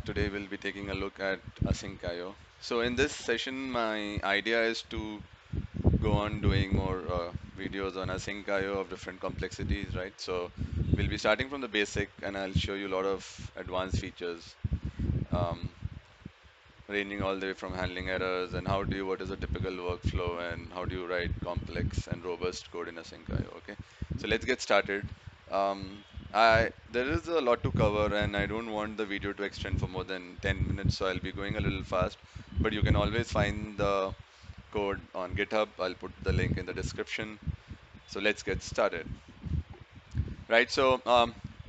Today we'll be taking a look at Asyncio. So in this session, my idea is to go on doing more videos on Asyncio of different complexities, right? So we'll be starting from the basic, and I'll show you a lot of advanced features, um, ranging all the way from handling errors and what is a typical workflow, and how do you write complex and robust code in Asyncio. Okay, so let's get started. There is a lot to cover, and I don't want the video to extend for more than 10 minutes, so I'll be going a little fast. But you can always find the code on GitHub. I'll put the link in the description. So let's get started. Right, so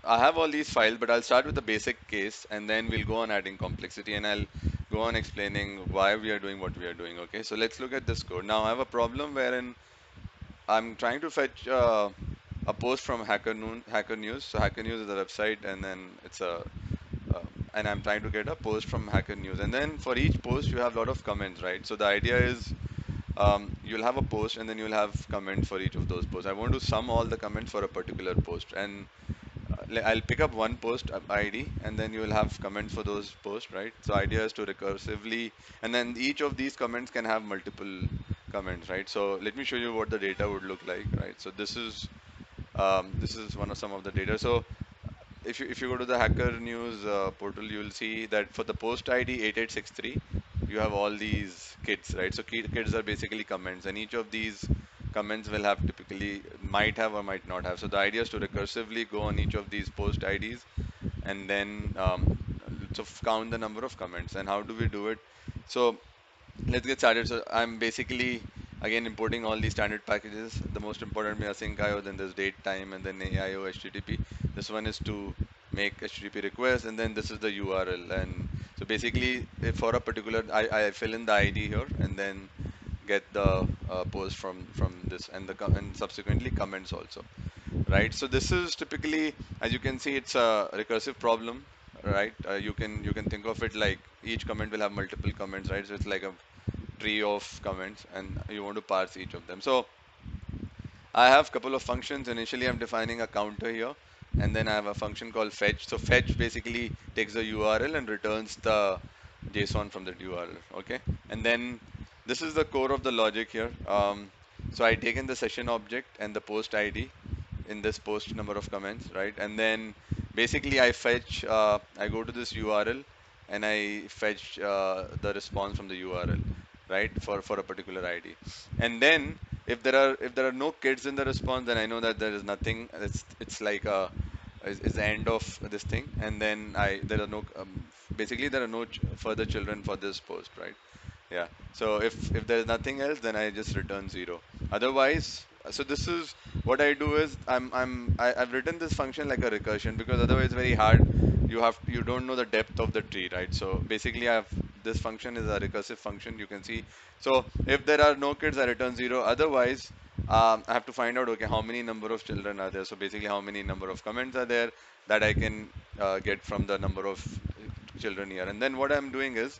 I have all these files, but I'll start with the basic case, and then we'll go on adding complexity, and I'll go on explaining why we are doing what we are doing. Okay, so let's look at this code. Now I have a problem wherein I'm trying to fetch a post from Hacker News. So Hacker News is a website, and then uh, and I'm trying to get a post from Hacker News. And then for each post, you have a lot of comments, right? So the idea is you'll have a post, and then you'll have comments for each of those posts. I want to sum all the comments for a particular post, and I'll pick up one post ID, and then you will have comments for those posts, right? So idea is to recursively, and then each of these comments can have multiple comments, right? So let me show you what the data would look like, right? So this is one of some of the data. So if you go to the Hacker News portal, you will see that for the post ID 8863, you have all these kids, right? So kids are basically comments, and each of these comments will have typically might have or might not have. So the idea is to recursively go on each of these post IDs, and then count the number of comments. And how do we do it? So let's get started. So I'm basically again importing all these standard packages. The most important is asyncio, then there's date time, and then AIO HTTP. This one is to make HTTP requests, and then this is the URL. And so basically, if for a particular, I fill in the ID here, and then get the post from this, and and subsequently comments also, right? So this is typically, as you can see, it's a recursive problem, right? You can think of it like each comment will have multiple comments, right? So it's like a tree of comments, and you want to parse each of them. So I have a couple of functions. Initially, I'm defining a counter here, and then I have a function called fetch. So fetch basically takes the URL and returns the JSON from that URL. Okay, and then this is the core of the logic here. So I take in the session object and the post ID in this post number of comments, right? And then basically I go to this URL, and I fetch the response from the URL, right? For a particular ID. And then if there are no kids in the response, then I know that there is nothing. It's like is the end of this thing. And then there are no basically there are no further children for this post, right? Yeah. So if there's nothing else, then I just return zero. Otherwise, so this is what I do is I've written this function like a recursion, because otherwise it's very hard. You don't know the depth of the tree, right? So basically, I have this function is a recursive function. You can see. So if there are no kids, I return zero. Otherwise, I have to find out, okay, how many number of children are there. So basically, how many number of comments are there that I can get from the number of children here. And then what I'm doing is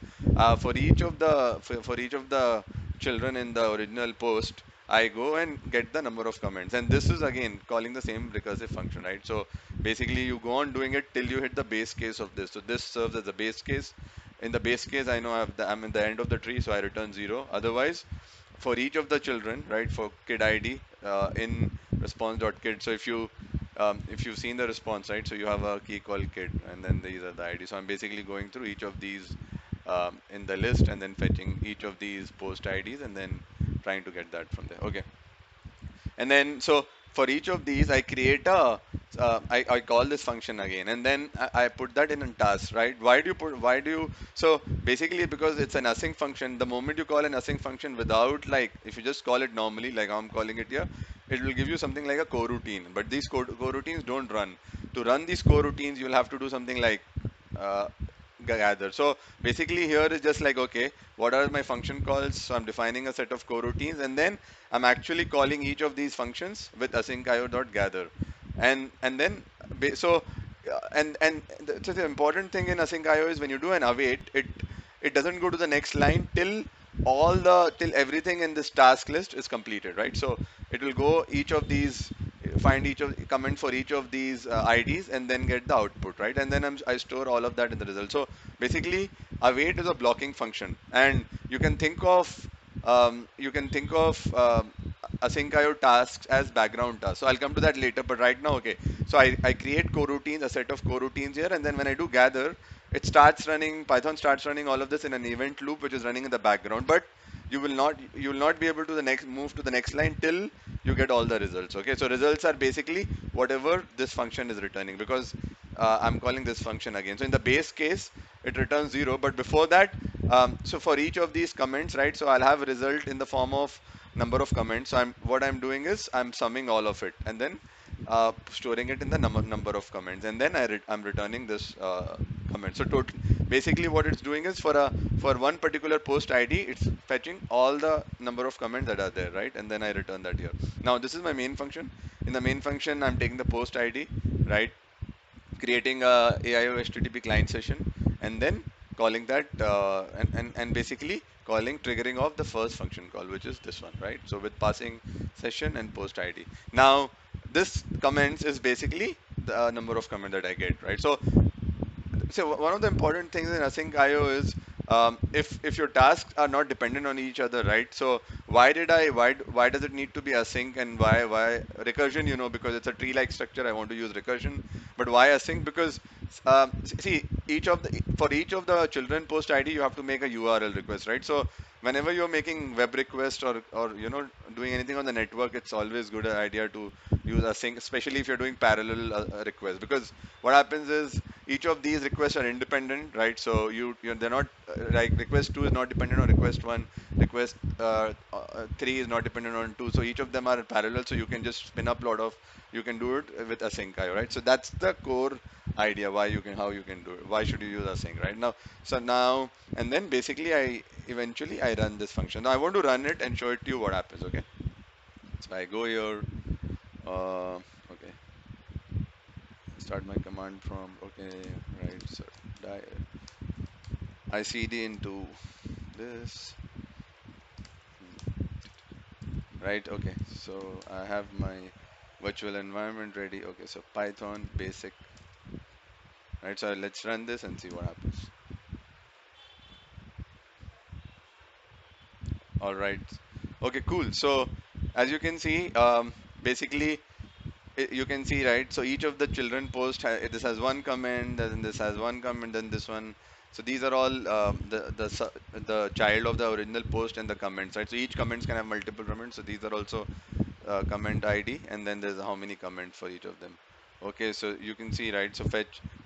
for each of the children in the original post, I go and get the number of comments. And this is again calling the same recursive function, right? So basically, you go on doing it till you hit the base case of this. So this serves as the base case. In the base case, I know I'm in the end of the tree, so I return zero. Otherwise, for each of the children, right, for kid ID in response.kid. So if you've seen the response, right, so you have a key called kid, and then these are the ID. So I'm basically going through each of these in the list, and then fetching each of these post IDs, and then trying to get that from there. Okay. And then so for each of these, I create I call this function again, and then I put that in a task, right? Why do you, so basically because it's an async function, the moment you call an async function without, like, if you just call it normally, like I'm calling it here, it will give you something like a coroutine, but these coroutines don't run. To run these coroutines, you'll have to do something like uh, gather. So basically here is just like, okay, what are my function calls? So I'm defining a set of coroutines, and then I'm actually calling each of these functions with asyncio.gather. And then so so the important thing in asyncio is when you do an await, it doesn't go to the next line till everything in this task list is completed, right? So it will go each of these find each of comment for each of these IDs and then get the output, right? And then I store all of that in the result. So basically, await is a blocking function, and you can think of asyncio tasks as background tasks. So I'll come to that later, but right now, okay. So I create coroutines, a set of coroutines here, and then when I do gather, it starts running, Python starts running all of this in an event loop, which is running in the background. But you will not be able to the next move to the next line till you get all the results. Okay, so results are basically whatever this function is returning, because I'm calling this function again. So in the base case, it returns 0, but before that, so for each of these comments, right? So I'll have a result in the form of number of comments. So what I'm doing is I'm summing all of it and then storing it in the number of comments, and then I'm returning this comment. So basically what it's doing is for one particular post ID, it's fetching all the number of comments that are there, right? And then I return that here. Now this is my main function. In the main function, I'm taking the post ID, right? Creating a AIO HTTP client session, and then calling that and basically calling triggering of the first function call, which is this one, right? So with passing session and post ID. Now this comments is basically the number of comment that I get, right? So one of the important things in async IO is if your tasks are not dependent on each other, right? So why does it need to be async, and why recursion? Because it's a tree-like structure. I want to use recursion, but why async? Because see, for each of the children post ID, you have to make a URL request, right? So whenever you're making web request or doing anything on the network, it's always good idea to use async, especially if you're doing parallel requests, because what happens is each of these requests are independent, right? So they're not like request 2 is not dependent on request 1, request 3 is not dependent on 2. So each of them are parallel, so you can just spin up you can do it with async IO, right? So that's the core idea how you can do it. Why should you use async, right? Now, and then basically I run this function. Now I want to run it and show it to you what happens, okay? So I go here, okay, start my command from, okay, right? So I cd into this, right? Okay, so I have my virtual environment ready. Okay, so Python basic, right? So let's run this and see what happens. All right. Okay, cool. So as you can see, basically you can see, right? So each of the children post this has one comment, then this has one comment, then this one. So these are all the child of the original post and the comments, right? So each comments can have multiple comments. So these are also comment ID, and then there's how many comments for each of them. Okay, so you can see, right? So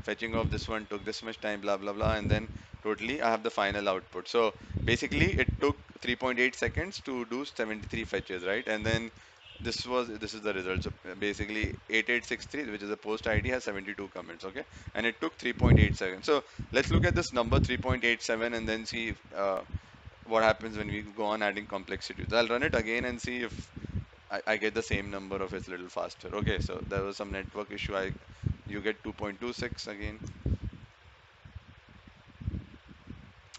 fetching of this one took this much time, blah blah blah, and then totally I have the final output. So basically it took 3.8 seconds to do 73 fetches, right? And then this is the result. So basically 8863, which is a post ID, has 72 comments, okay? And it took 3.8 seconds. So let's look at this number 3.87 and then see what happens when we go on adding complexities. I'll run it again and see if I get the same number of it's a little faster. Okay, so there was some network issue. You get 2.26 again.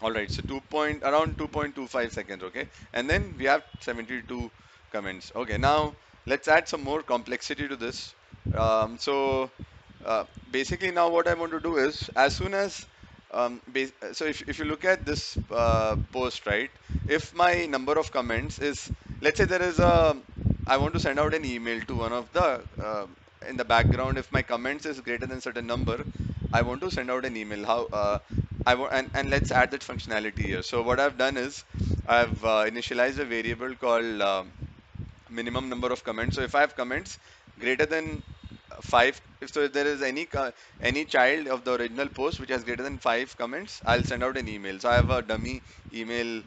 All right, so around 2.25 seconds. Okay, and then we have 72 comments. Okay, now let's add some more complexity to this. Basically now what I want to do is, as soon as so if you look at this post, right? If my number of comments is, let's say there is I want to send out an email to one of the in the background. If my comments is greater than certain number, I want to send out an email. How I want and let's add that functionality here. So what I've done is I've initialized a variable called minimum number of comments. So if I have comments greater than 5, if there is any child of the original post which has greater than 5 comments, I'll send out an email. So I have a dummy email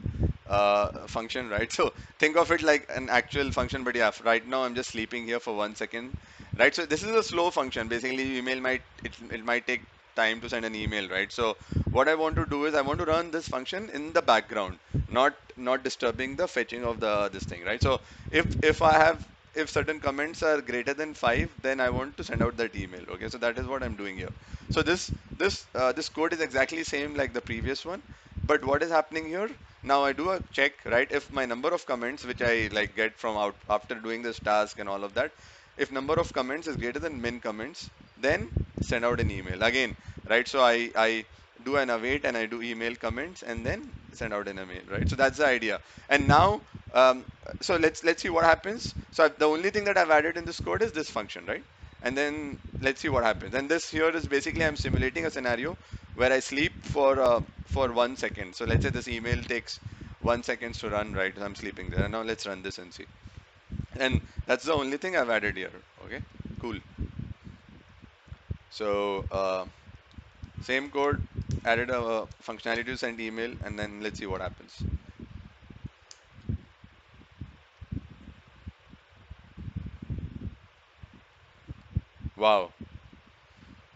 function, right? So think of it like an actual function, but yeah, right now I'm just sleeping here for 1 second, right? So this is a slow function. Basically, it might take time to send an email, right? So what I want to do is I want to run this function in the background, not disturbing the fetching of the this thing, right? So if certain comments are greater than 5, then I want to send out that email. Okay, so that is what I'm doing here. So this code is exactly same like the previous one, but what is happening here? Now I do a check, right? If my number of comments which I like get from out after doing this task and all of that, if number of comments is greater than min comments, then send out an email again, right? So I do an await and I do email comments and then send out an email, right? So that's the idea. And now, um, so let's see what happens. So the only thing that I've added in this code is this function, right? And then let's see what happens. And this here is basically I'm simulating a scenario where I sleep for 1 second. So let's say this email takes 1 second to run, right? I'm sleeping there. And now let's run this and see. And that's the only thing I've added here. Okay, cool. So same code, added a functionality to send email, and then let's see what happens. Wow.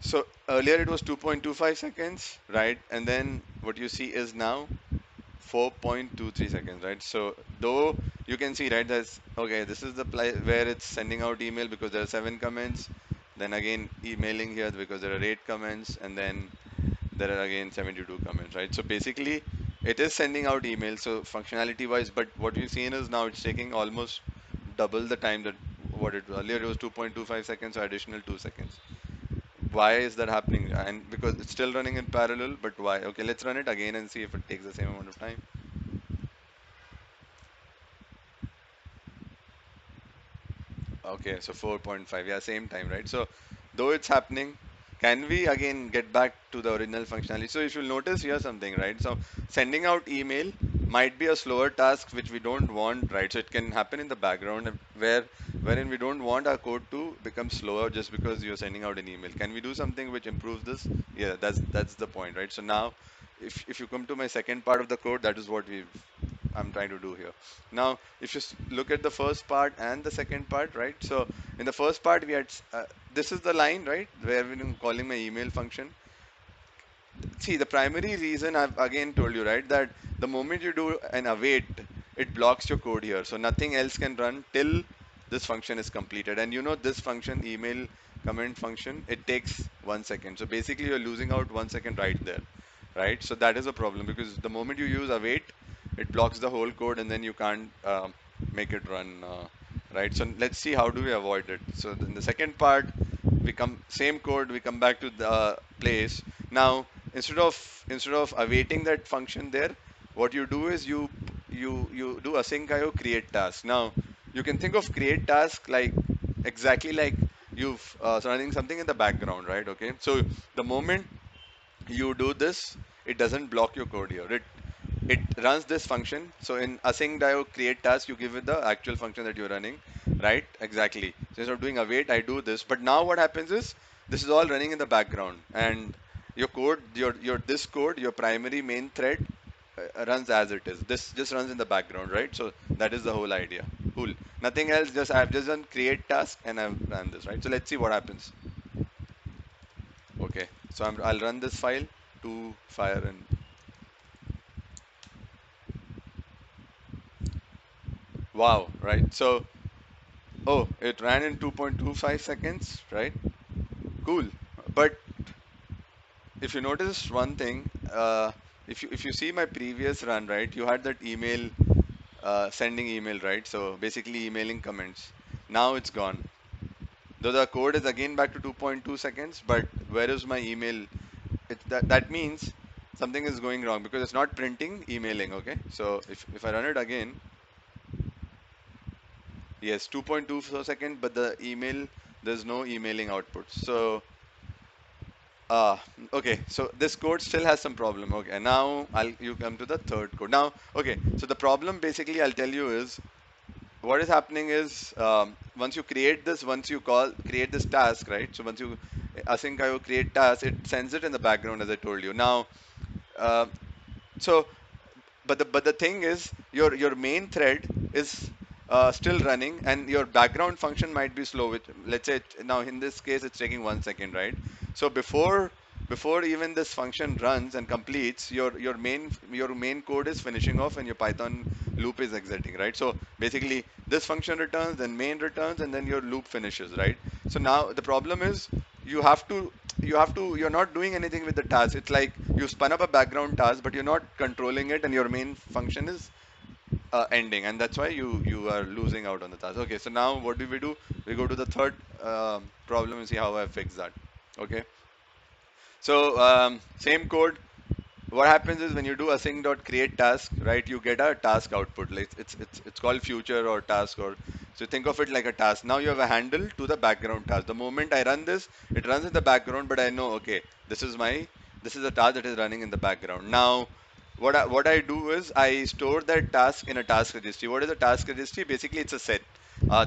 So earlier it was 2.25 seconds, right? And then what you see is now 4.23 seconds, right? So though you can see, right, that's okay, this is the place where it's sending out email because there are 7 comments, then again emailing here because there are 8 comments, and then there are again 72 comments, right? So basically it is sending out email, so functionality wise, but what you've seen is now it's taking almost double the time that what it was earlier. It was 2.25 seconds, so additional 2 seconds. Why is that happening? And because it's still running in parallel, but why? Okay, let's run it again and see if it takes the same amount of time. Okay, so 4.5, yeah, same time, right? So though it's happening, can we again get back to the original functionality? So if you'll notice here something, right? So sending out email might be a slower task which we don't want, right? So it can happen in the background wherein we don't want our code to become slower just because you're sending out an email. Can we do something which improves this? Yeah, that's the point, right? So now if you come to my second part of the code, that is what I'm trying to do here. Now, if you look at the first part and the second part, right? So in the first part, we had this is the line, right, where we're calling my email function. See, the primary reason I've again told you, right, that the moment you do an await, it blocks your code here. So nothing else can run till this function is completed. And you know this function, email comment function, it takes 1 second. So basically you're losing out 1 second right there, right? So that is a problem because the moment you use await, it blocks the whole code and then you can't make it run, right? So let's see how do we avoid it. So in the second part, we come same code, we come back to the place. Now instead of awaiting that function there, what you do is you do asyncio create task. Now you can think of create task like exactly like you've running something in the background, right? Okay, so the moment you do this, it doesn't block your code here. It runs this function. So in async create task, you give it the actual function that you're running, right? Exactly. So instead of doing await, I do this. But now what happens is this is all running in the background, and your code, your this code, your primary main thread runs as it is. This just runs in the background, right? So that is the whole idea. Cool. Nothing else. Just I've just done create task and I've run this, right? So let's see what happens. Okay. So I'll run this file to fire and wow, right? So oh, it ran in 2.25 seconds, right? Cool. But if you notice one thing, if you see my previous run, right, you had that email, sending email, right? So basically emailing comments. Now it's gone. Though the code is again back to 2.2 seconds, but where is my email? That means something is going wrong because it's not printing emailing. Okay, so if I run it again, yes, 2.2 second, but the email there's no emailing output. So Uh, okay, so this code still has some problem. Okay, now you come to the third code. Now, okay, so the problem basically I'll tell you is what is happening is once you create this, once you create this task, right? So once you async IO create task, it sends it in the background as I told you. Now, uh, so but the thing is your main thread is still running and your background function might be slow which let's say now in this case it's taking 1 second, right? So before even this function runs and completes, your main code is finishing off and your Python loop is exiting, right? So basically this function returns, then main returns, and then your loop finishes, right? So now the problem is you have to you're not doing anything with the task. It's like you spun up a background task but you're not controlling it and your main function is ending, and that's why you are losing out on the task. Okay, so now what do we do? We go to the third problem and see how I fix that. Okay, so same code. What happens is when you do async.create task, right, you get a task output. Like it's called future or task, or so think of it like a task. Now you have a handle to the background task. The moment I run this, it runs in the background, but I know, okay, this is my this is a task that is running in the background. Now what I do is I store that task in a task registry. What is a task registry? Basically, it's a set.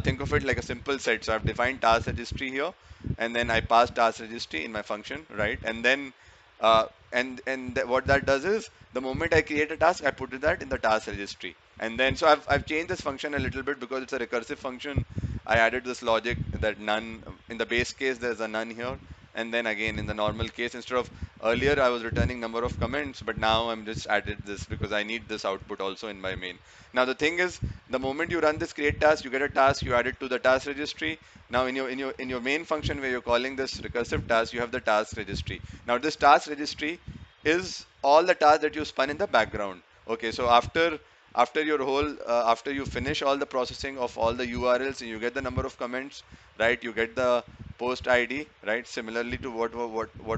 Think of it like a simple set. So I've defined task registry here, and then I pass task registry in my function, right? And then what that does is the moment I create a task, I put that in the task registry. And then so I've changed this function a little bit because it's a recursive function. I added this logic that none in the base case there's a none here, and then again in the normal case, instead of earlier I was returning number of comments, but now I'm just added this because I need this output also in my main. Now the thing is, the moment you run this create task, you get a task, you add it to the task registry. Now in your main function where you're calling this recursive task, you have the task registry. Now this task registry is all the tasks that you spun in the background. Okay, so after your whole after you finish all the processing of all the URLs, and you get the number of comments, right? You get the post ID, right? Similarly to what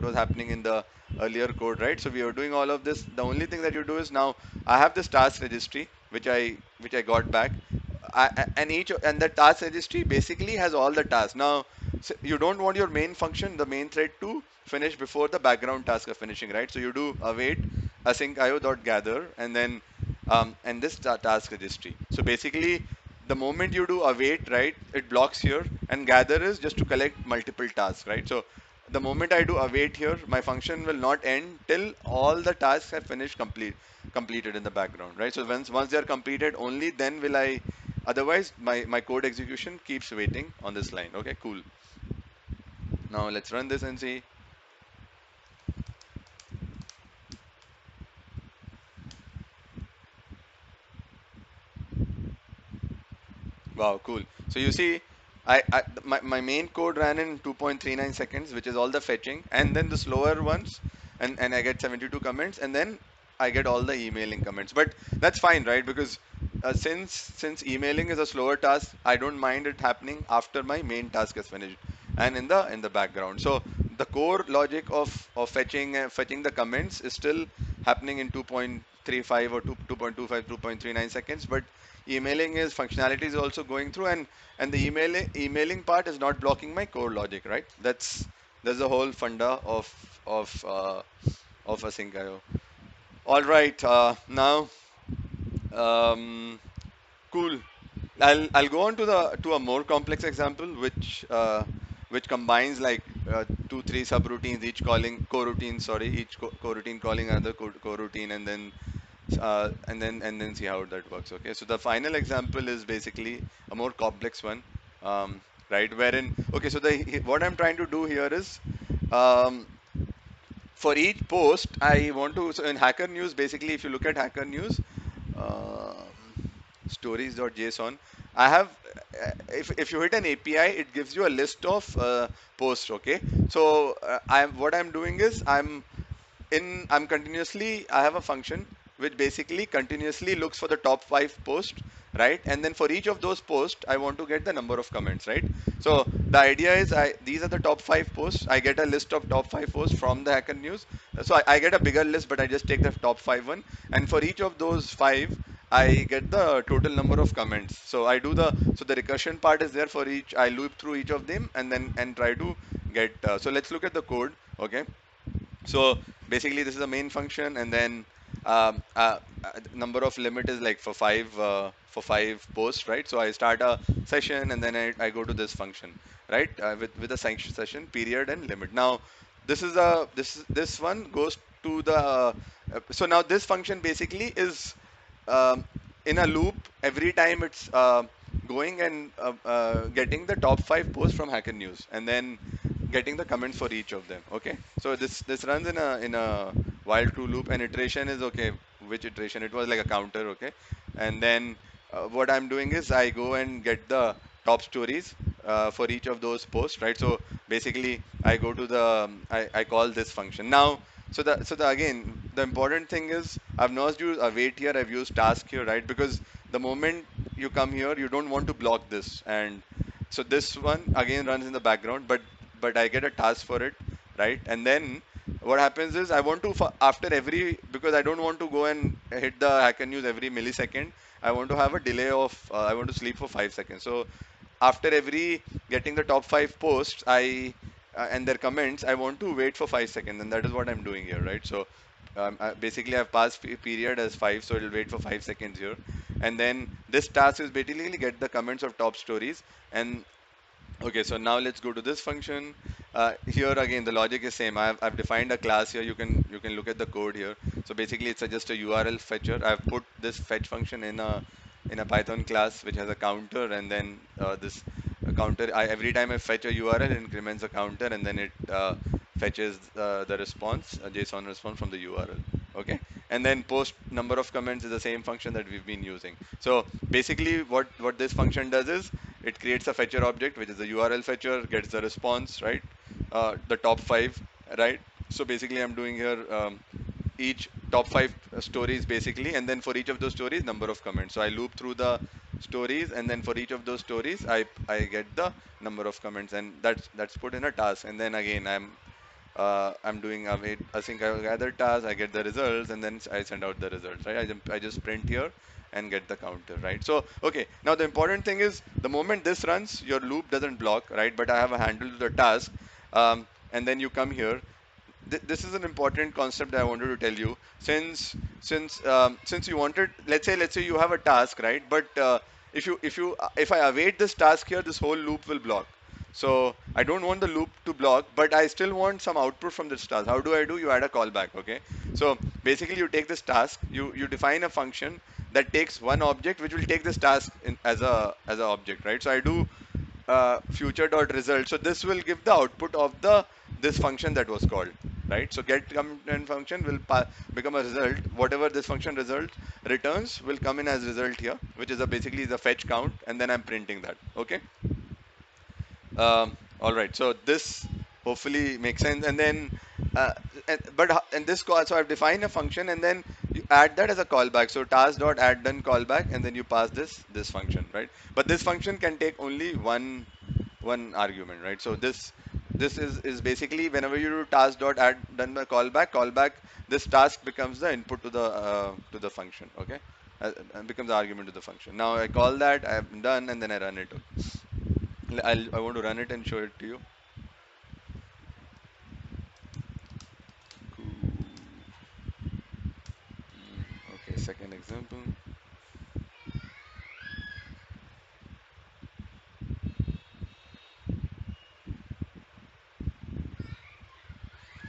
was happening in the earlier code, right? So we are doing all of this. The only thing that you do is now I have this task registry which I got back. And the task registry basically has all the tasks. Now, so you don't want your main function, the main thread, to finish before the background task of finishing, right? So you do await asyncio.gather and then and this task registry. So basically, the moment you do await, right, it blocks here, and gather is just to collect multiple tasks, right? So the moment I do await here, my function will not end till all the tasks have finished completed in the background, right? So once they are completed, only then will I. Otherwise, my code execution keeps waiting on this line. Okay, cool. Now let's run this and see. Wow, cool. So you see, my main code ran in 2.39 seconds, which is all the fetching, and then the slower ones, and I get 72 comments, and then I get all the emailing comments. But that's fine, right? Because since emailing is a slower task, I don't mind it happening after my main task is finished and in the background. So the core logic of fetching the comments is still happening in 2.35 or 2.25, 2.39 seconds, but emailing is functionality is also going through, and the emailing part is not blocking my core logic, right? That's the whole funda of Asyncio. All right, now um, cool. I'll go on to a more complex example, which combines like two three subroutines, each calling coroutine, sorry, each coroutine calling another coroutine, and then see how that works. Okay, so the final example is basically a more complex one, right? Wherein, okay, so what I'm trying to do here is, um, for each post I want to. So in Hacker News, basically, if you look at Hacker News, stories.json, I have if you hit an API, it gives you a list of posts. Okay, so what I'm doing is I'm continuously, I have a function which basically continuously looks for the top 5 posts, right? And then for each of those posts I want to get the number of comments, right? So the idea is, these are the top 5 posts. I get a list of top 5 posts from the Hacker News. So I get a bigger list, but I just take the top 5 one, and for each of those 5 I get the total number of comments. So the recursion part is there. For each, I loop through each of them and then try to get so let's look at the code. Okay, so basically, this is the main function, and then number of limit is like for five posts, right? So I start a session, and then I go to this function, right? With a sanction session period and limit. Now, this one goes to the so now this function basically is um, in a loop every time it's going and getting the top 5 posts from Hacker News, and then getting the comments for each of them. Okay, so this runs in a while true loop, and iteration is okay. Which iteration? It was like a counter. Okay, and then what I'm doing is I go and get the top stories for each of those posts, right? So basically I go to I call this function now. So the again, the important thing is I've not used await here, I've used task here, right? Because the moment you come here, you don't want to block this, and so this one again runs in the background, but I get a task for it, right? And then what happens is I want to after every, because I don't want to go and hit the hacker news every millisecond. I want to have a delay of I want to sleep for 5 seconds. So after every getting the top five posts, I and their comments, I want to wait for 5 seconds, and that is what I'm doing here, right? So basically, I've passed period as five, so it'll wait for 5 seconds here, and then this task is basically get the comments of top stories. And okay, so now let's go to this function. Here again, the logic is same. I've defined a class here. You can look at the code here. So basically, it's just a URL fetcher. I've put this fetch function in a Python class which has a counter, and then this counter. Every time I fetch a URL, it increments a counter, and then it fetches the response, a JSON response from the URL. Okay, and then post number of comments is the same function that we've been using. So basically, what this function does is it creates a fetcher object, which is a URL fetcher, gets the response, right? The top five, right? So basically, I'm doing here each top five stories basically, and then for each of those stories, number of comments. So I loop through the stories, and then for each of those stories, I get the number of comments, and that's put in a task. And then again, I'm doing await async gather task. I get the results, and then I send out the results. Right? I just print here and get the counter. Right? So okay. Now the important thing is the moment this runs, your loop doesn't block. Right? But I have a handle to the task, and then you come here. This is an important concept that I wanted to tell you. Since you wanted, let's say you have a task, right? But if I await this task here, this whole loop will block. So I don't want the loop to block, but I still want some output from this task. How do I do? You add a callback, okay? So basically, you take this task, you define a function that takes one object, which will take this task as a object, right? So I do future dot result. So this will give the output of the this function that was called, right? So get content function will become a result. Whatever this function result returns will come in as result here, which is basically the fetch count, and then I'm printing that. Okay. All right. So this hopefully makes sense. And then, and this call. So I've defined a function, and then you add that as a callback. So task dot add done callback, and then you pass this function, right? But this function can take only one argument, right? So this is basically whenever you do task dot add done by callback, this task becomes the input to the function, okay? Becomes the argument to the function. Now I call that, I'm done, and then I run it. I want to run it and show it to you. Cool. Okay, second example.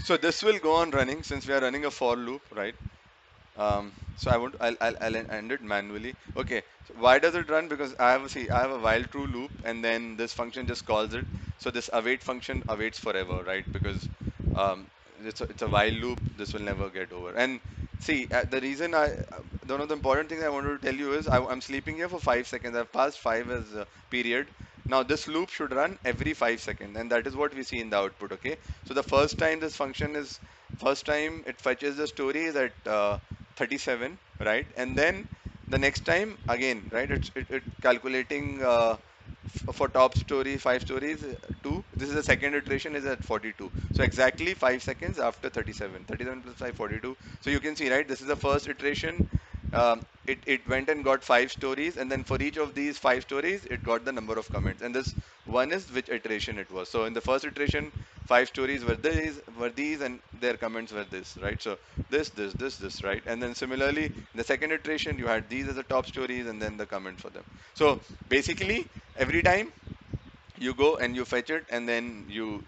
So this will go on running since we are running a for loop, right? So I'll end it manually. Okay. So why does it run? Because I have a while true loop, and then this function just calls it. So this await function awaits forever, right? Because um, it's a while loop. This will never get over. And see, the reason one of the important things I wanted to tell you is I'm sleeping here for 5 seconds. I've passed five as a period. Now this loop should run every 5 seconds, and that is what we see in the output. Okay. So the first time it fetches the stories at 37, right? And then the next time again, right? It calculating for top story, five stories, two. This is the second iteration is at 42. So exactly 5 seconds after 37. 37 plus 5, 42. So you can see, right? This is the first iteration. It went and got five stories, and then for each of these five stories, it got the number of comments. And this one is which iteration it was. So in the first iteration, five stories were these, and their comments were this, right? So this, right? And then similarly, in the second iteration, you had these as the top stories, and then the comment for them. So basically, every time you go and you fetch it, and then you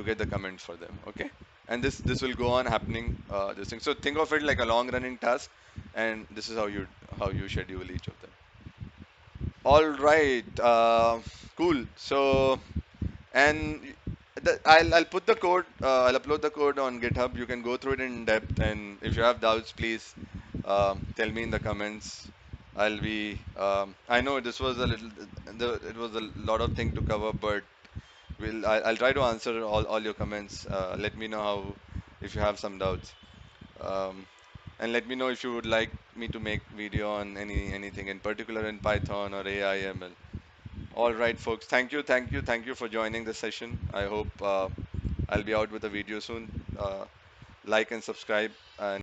get the comments for them. Okay, and this will go on happening this thing. So think of it like a long running task, and this is how you schedule each of them. All right, cool. So and I'll put the code. I'll upload the code on GitHub. You can go through it in depth, and if you have doubts, please tell me in the comments. I'll be. I know this was a little. It was a lot of thing to cover, but I'll try to answer all your comments. Let me know how if you have some doubts. Um, and let me know if you would like me to make video on anything in particular in Python or AI ML. All right, folks. Thank you for joining the session. I hope I'll be out with a video soon. Like and subscribe. And